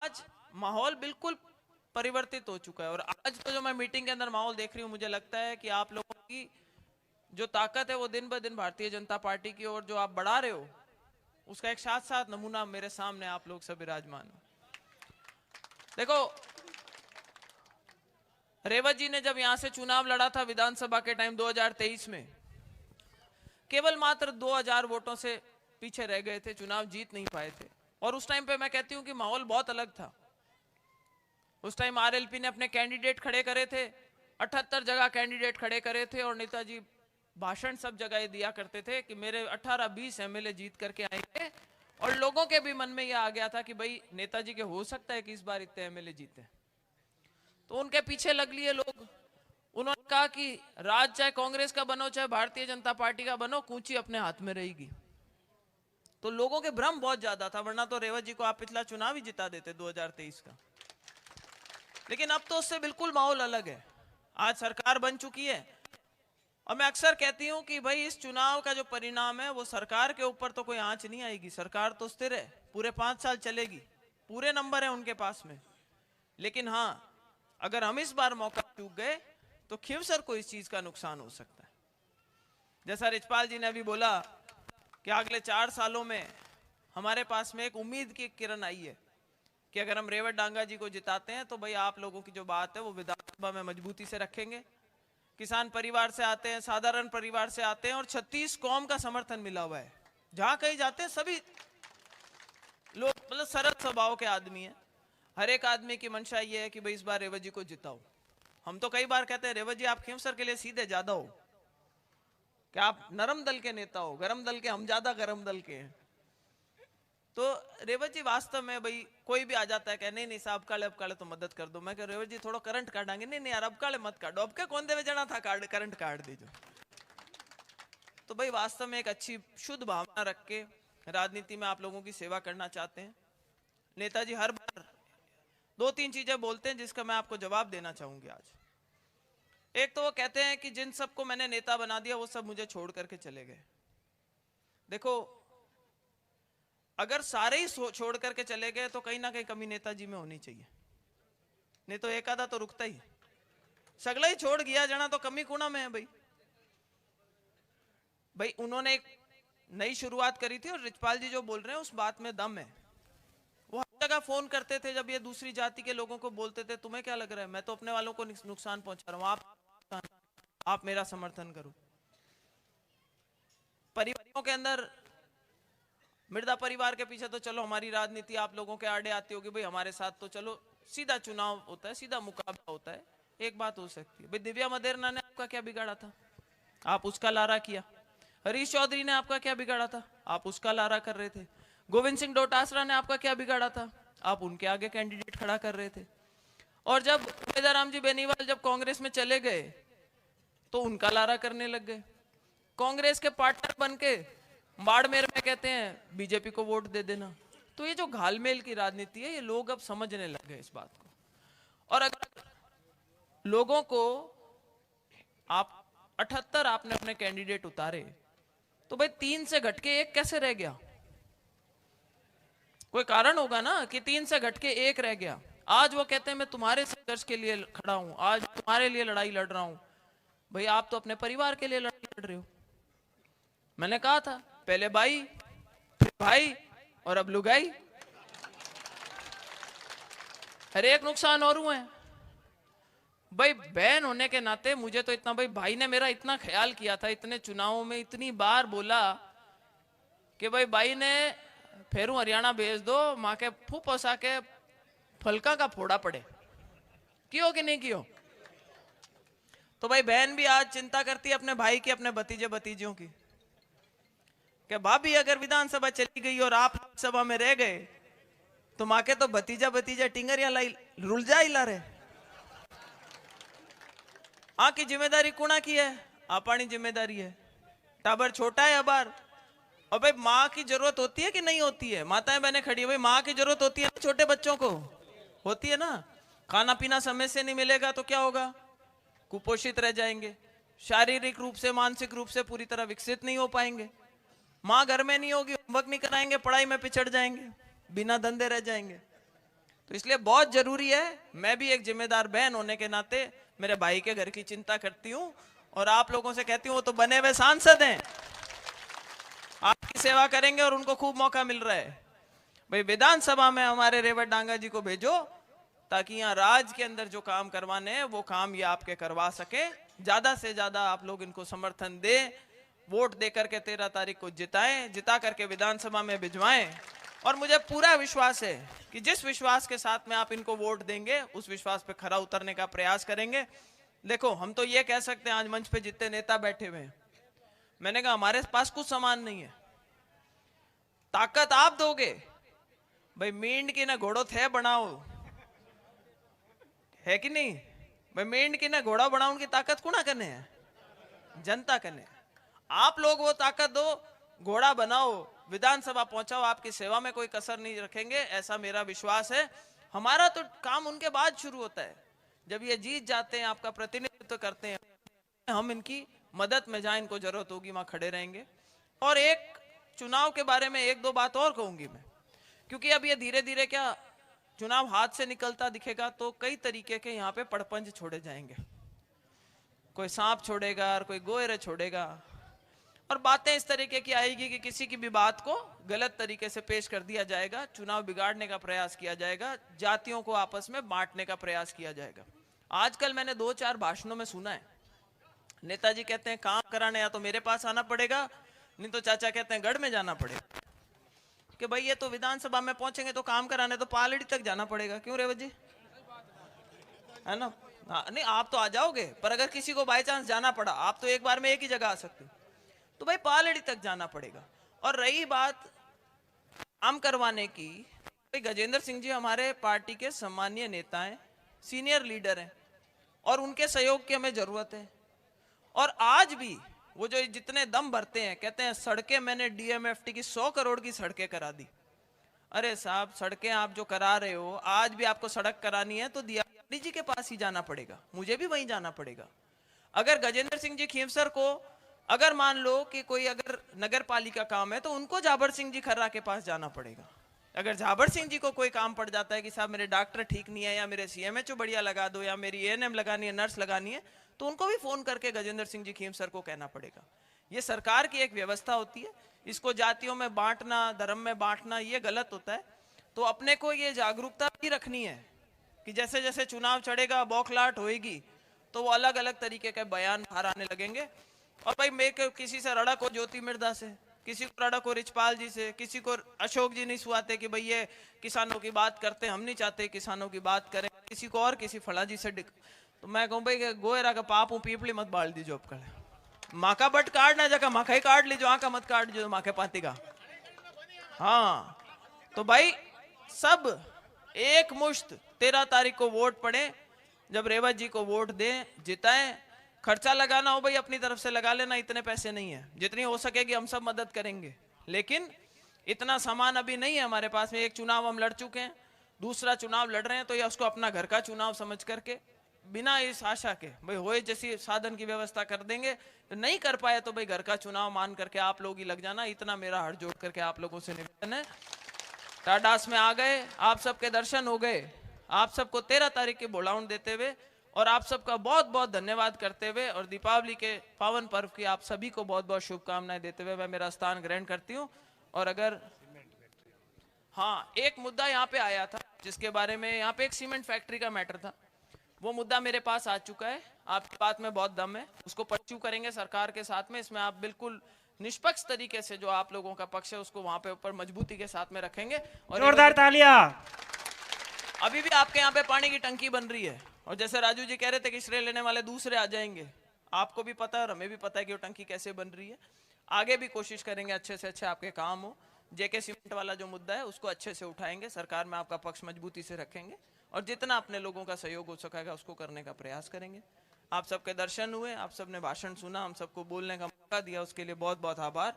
आज माहौल बिल्कुल परिवर्तित हो चुका है। और आज तो जो मैं मीटिंग के अंदर माहौल देख रही हूँ, मुझे लगता है कि आप लोगों की जो ताकत है वो दिन ब दिन भारतीय जनता पार्टी की ओर जो आप बढ़ा रहे हो, उसका एक साथ साथ नमूना मेरे सामने आप लोग सब विराजमान हो। देखो, रेवत जी ने जब यहां से चुनाव लड़ा था विधानसभा के टाइम 2023 में, केवल मात्र 2000 वोटों से पीछे रह गए थे, चुनाव जीत नहीं पाए थे। और उस टाइम पे मैं कहती हूं कि माहौल बहुत अलग था। उस टाइम आरएलपी ने अपने कैंडिडेट खड़े करे थे, 78 जगह कैंडिडेट खड़े करे थे, और नेताजी भाषण सब जगह दिया करते थे कि मेरे 18-20 एमएलए जीत करके आएंगे। और लोगों के भी मन में यह आ गया था कि भाई नेताजी के हो सकता है कि इस बार इतने एमएलए जीते। तो उनके पीछे लग लिए लोग। उन्होंने कहा कि राज चाहे कांग्रेस का बनो चाहे भारतीय जनता पार्टी का बनो, कूंची अपने हाथ में रहेगी। तो लोगों के भ्रम बहुत ज्यादा था, वरना तो रेवत जी को आप पिछला चुनाव ही जिता देते 2023 का। लेकिन अब तो उससे बिल्कुल माहौल अलग है। आज सरकार बन चुकी है, और मैं अक्सर कहती हूं कि भाई इस चुनाव का जो परिणाम है वो सरकार के ऊपर तो कोई आंच नहीं आएगी। सरकार तो स्थिर है, पूरे 5 साल चलेगी, पूरे नंबर है उनके पास में। लेकिन हाँ, अगर हम इस बार मौका चूक गए तो खिवसर को इस चीज का नुकसान हो सकता है। जैसा रिचपाल जी ने अभी बोला कि अगले 4 सालों में हमारे पास में एक उम्मीद की किरण आई है कि अगर हम रेवत डांगा जी को जिताते हैं तो भाई आप लोगों की जो बात है वो विधानसभा में मजबूती से रखेंगे। किसान परिवार से आते हैं, साधारण परिवार से आते हैं, और 36 कौम का समर्थन मिला हुआ है। जहां कहीं जाते हैं सभी लोग मतलब सरल स्वभाव के आदमी हैं। हर एक आदमी की मंशा ये है कि भाई इस बार रेवत जी को जिताओ। हम तो कई बार कहते हैं रेवत जी आप खिवसर के लिए सीधे ज्यादा हो, कि आप नरम दल के नेता हो, गरम दल के, हम ज्यादा गरम दल के हैं। तो रेवत जी वास्तव में भाई कोई भी आ जाता है, कहे नहीं नहीं साहब काले अब काले तो मदद कर दो। मैं कह रेवत जी थोड़ा करंट काटेंगे, नहीं नहीं यार अब काले मत काटो, अब क्या कौन देवे जाना था कार्ड करंट काट दीजिए। तो भाई वास्तव में एक अच्छी शुद्ध भावना रख के राजनीति में आप लोगों की सेवा करना चाहते हैं। नेताजी हर बार 2-3 चीजें बोलते हैं जिसका मैं आपको जवाब देना चाहूंगी आज। एक तो वो कहते हैं कि जिन सबको मैंने नेता बना दिया वो सब मुझे छोड़ करके चले गए। देखो, अगर सारे ही छोड़ करके चले गए तो कहीं ना कहीं कमी नेताजी में होनी चाहिए, नहीं तो एक आधा तो रुकता ही। सगला ही छोड़ गया जाना तो कमी कुणा में है भाई। भाई उन्होंने एक नई शुरुआत करी थी, और रिचपाल जी जो बोल रहे हैं उस बात में दम है। वो हर जगह फोन करते थे, जब ये दूसरी जाति के लोगों को बोलते थे तुम्हें क्या लग रहा है, मैं तो अपने वालों को नुकसान पहुंचा रहा हूं, आप मेरा समर्थन करो। परिवारों के अंदर मिर्जा परिवार के पीछे तो चलो हमारी राजनीति आप लोगों के आड़े आती होगी, भाई हमारे साथ तो चलो सीधा चुनाव होता है, सीधा मुकाबला होता है। एक बात हो सकती है, भाई दिव्या मदेरना ने आपका क्या बिगाड़ा था, आप उसका लारा किया। हरीश चौधरी ने आपका क्या बिगाड़ा था, आप उसका लारा कर रहे थे। गोविंद सिंह डोटासरा ने आपका क्या बिगाड़ा था, आप उनके आगे कैंडिडेट खड़ा कर रहे थे। और जब मेदाराम जी बेनीवाल जब कांग्रेस में चले गए तो उनका लारा करने लग गए। कांग्रेस के पार्टनर बन के बाड़मेर में कहते हैं बीजेपी को वोट दे देना। तो ये जो घालमेल की राजनीति है, ये लोग अब समझने लग गए इस बात को। और अगर लोगों को आप 78 आपने अपने कैंडिडेट उतारे तो भाई 3 से घटके 1 कैसे रह गया? कोई कारण होगा ना कि 3 से घटके 1 रह गया। आज वो कहते हैं मैं तुम्हारे संघर्ष के लिए खड़ा हूं, आज तुम्हारे लिए लड़ाई लड़ रहा हूं। भाई आप तो अपने परिवार के लिए लड़ाई लड़ रहे हो। मैंने कहा था पहले भाई, फिर भाई, और अब लुगाई। हर एक नुकसान और हुए हैं। भाई बहन होने के नाते मुझे तो इतना, भाई भाई ने मेरा इतना ख्याल किया था, इतने चुनावों में इतनी बार बोला कि भाई ने फेरू हरियाणा भेज दो, माँ के फूफ फंसा के फलका का फोड़ा पड़े। क्यों कि नहीं क्यों? तो भाई बहन भी आज चिंता करती है अपने भाई की, अपने भतीजे भतीजियों की, कि भाभी अगर विधानसभा चली गई और आप सभा में रह गए तो माँ के तो भतीजा भतीजा टिंगरिया लाई रुलझा ही ला रहे। आ की जिम्मेदारी कुणा की है? आपानी जिम्मेदारी है। टाबर छोटा है अबार, और भाई माँ की जरूरत होती है कि नहीं होती है? माताएं बहनें खड़ी है, भाई माँ की जरूरत होती है छोटे बच्चों को, होती है ना। खाना पीना समय से नहीं मिलेगा तो क्या होगा? कुपोषित रह जाएंगे, शारीरिक रूप से मानसिक रूप से पूरी तरह विकसित नहीं हो पाएंगे। माँ घर में नहीं होगी, होमवर्क नहीं कराएंगे, पढ़ाई में पिछड़ जाएंगे, बिना धंधे रह जाएंगे। तो इसलिए बहुत जरूरी है, मैं भी एक जिम्मेदार बहन होने के नाते मेरे भाई के घर की चिंता करती हूं और आप लोगों से कहती हूं वो तो बने हुए सांसद हैं, आपकी सेवा करेंगे और उनको खूब मौका मिल रहा है। भाई विधानसभा में हमारे रेवत डांगा जी को भेजो ताकि यहाँ राज्य के अंदर जो काम करवाने हैं वो काम ये आपके करवा सके। ज्यादा से ज्यादा आप लोग इनको समर्थन दें, वोट दे करके 13 तारीख को जिताएं, जिता करके विधानसभा में भिजवाएं। और मुझे पूरा विश्वास है कि जिस विश्वास के साथ में आप इनको वोट देंगे उस विश्वास पे खरा उतरने का प्रयास करेंगे। देखो हम तो ये कह सकते हैं, आज मंच पे जितने नेता बैठे हुए हैं, मैंने कहा हमारे पास कुछ सामान नहीं है, ताकत आप दोगे। भाई मींड की ना घोड़ो थे बनाओ, है कि नहीं? भाई मींड की ना घोड़ा बनाओ, उनकी ताकत कुणा करने है, जनता करने। आप लोग वो ताकत दो, घोड़ा बनाओ, विधानसभा पहुंचाओ, आपकी सेवा में कोई कसर नहीं रखेंगे, ऐसा मेरा विश्वास है। हमारा तो काम उनके बाद शुरू होता है, जब ये जीत जाते हैं, आपका प्रतिनिधित्व करते हैं, हम इनकी मदद में जहां इनको जरूरत होगी वहां खड़े रहेंगे। और एक चुनाव के बारे में एक दो बात और कहूंगी मैं, क्योंकि अब ये धीरे धीरे क्या चुनाव हाथ से निकलता दिखेगा तो कई तरीके के यहाँ पे पड़पंज छोड़े जाएंगे, कोई सांप छोड़ेगा और कोई गोयरे छोड़ेगा, और बातें इस तरीके की आएगी कि किसी की भी बात को गलत तरीके से पेश कर दिया जाएगा, चुनाव बिगाड़ने का प्रयास किया जाएगा, जातियों को आपस में बांटने का प्रयास किया जाएगा। आजकल मैंने 2-4 भाषणों में सुना है, नेताजी कहते हैं काम कराने या तो मेरे पास आना पड़ेगा, नहीं तो चाचा कहते हैं गढ़ में जाना पड़ेगा। कि भाई ये तो विधानसभा में पहुंचेंगे तो काम कराने तो पालड़ी तक जाना पड़ेगा, क्यों रेवत जी, है ना? हाँ, नहीं आप तो आ जाओगे, पर अगर किसी को बाई चांस जाना पड़ा, आप तो एक बार में एक ही जगह आ सकते हो, तो भाई पालड़ी तक जाना पड़ेगा। और रही बात काम करवाने की, भाई गजेंद्र सिंह जी हमारे पार्टी के सम्मानीय नेता हैं, सीनियर लीडर हैं, और उनके सहयोग की हमें जरूरत है। और आज भी वो जो जितने दम भरते हैं, कहते हैं सड़कें मैंने डीएमएफटी की 100 करोड़ की सड़कें करा दी। अरे साहब, सड़कें आप जो करा रहे हो, आज भी आपको सड़क करानी है तो दियाड़ी जी के पास ही जाना पड़ेगा, मुझे भी वहीं जाना पड़ेगा। अगर गजेंद्र सिंह जी खींवसर को, अगर मान लो कि कोई अगर नगर पालिका काम है तो उनको जाबर सिंह जी खर्रा के पास जाना पड़ेगा। अगर जाबर सिंह जी को कोई काम पड़ जाता है कि साहब मेरे डॉक्टर ठीक नहीं है, या मेरे सीएमएचओ बढ़िया लगा दो, या मेरी एएनएम लगानी है, नर्स लगानी है, तो उनको भी फोन करके गजेंद्र सिंह जी खींवसर को कहना पड़ेगा। ये सरकार की एक व्यवस्था होती है, इसको जातियों में बांटना, धर्म में बांटना, ये गलत होता है। तो अपने को ये जागरूकता भी रखनी है कि जैसे जैसे चुनाव चढ़ेगा, बौखलाहट होएगी, तो वो अलग अलग तरीके के बयान बाहर आने लगेंगे। और भाई मैं किसी से रड़क हो ज्योति मिर्धा से, किसी को रड़क हो रिचपाल जी से, किसी को अशोक जी नहीं सुहाते कि भाई ये किसानों की बात करते, हम नहीं चाहते किसानों की बात करें, किसी को और किसी फला जी से तो मैं कहूँ भाई गोयरा का पाप हूँ, पीपली मत बाल दीजो अब कर माँ का बट काट ना जगह माँ का ही काट लीजो, आँख मत काट जो माँ के पाती का। हाँ तो भाई सब एक मुश्त 13 तारीख को वोट पड़े, जब रेवत जी को वोट दें, जिताएं। खर्चा लगाना हो भाई अपनी तरफ से लगा लेना, इतने पैसे नहीं है, जितनी हो सकेगी हम सब मदद करेंगे, लेकिन इतना सामान अभी नहीं है हमारे पास में। एक चुनाव हम लड़ चुके हैं, दूसरा चुनाव लड़ रहे हैं, तो ये उसको अपना घर का चुनाव समझ करके बिना इस आशा के भाई होए जैसी साधन की व्यवस्था कर देंगे, तो नहीं कर पाए तो भाई घर का चुनाव मान करके आप लोग ही लग जाना, इतना मेरा हाथ जोड़ करके आप लोगों से निवेदन है। टाडास में आ गए, आप सबके दर्शन हो गए, आप सबको 13 तारीख की बुलाउन देते हुए और आप सबका बहुत बहुत धन्यवाद करते हुए और दीपावली के पावन पर्व की आप सभी को बहुत बहुत शुभकामनाएं देते हुए मैं मेरा स्थान ग्रहण करती हूँ। और अगर हाँ, एक मुद्दा यहाँ पे आया था जिसके बारे में, यहाँ पे एक सीमेंट फैक्ट्री का मैटर था, वो मुद्दा मेरे पास आ चुका है, आपकी बात में बहुत दम है, उसको परस्यू करेंगे सरकार के साथ में। इसमें आप बिल्कुल निष्पक्ष तरीके से जो आप लोगों का पक्ष है उसको वहां पे ऊपर मजबूती के साथ में रखेंगे। और जोरदार तालियां। अभी भी आपके यहाँ पे पानी की टंकी बन रही है, और जैसे राजू जी कह रहे थे कि श्रेय लेने वाले दूसरे आ जाएंगे, आपको भी पता है और हमें भी पता है कि वो टंकी कैसे बन रही है। आगे भी कोशिश करेंगे अच्छे से अच्छे आपके काम हो। जेके सीमेंट वाला जो मुद्दा है उसको अच्छे से उठाएंगे, सरकार में आपका पक्ष मजबूती से रखेंगे और जितना अपने लोगों का सहयोग हो सकेगा उसको करने का प्रयास करेंगे। आप सबके दर्शन हुए, आप सबने भाषण सुना, हम सबको बोलने का मौका दिया, उसके लिए बहुत बहुत आभार।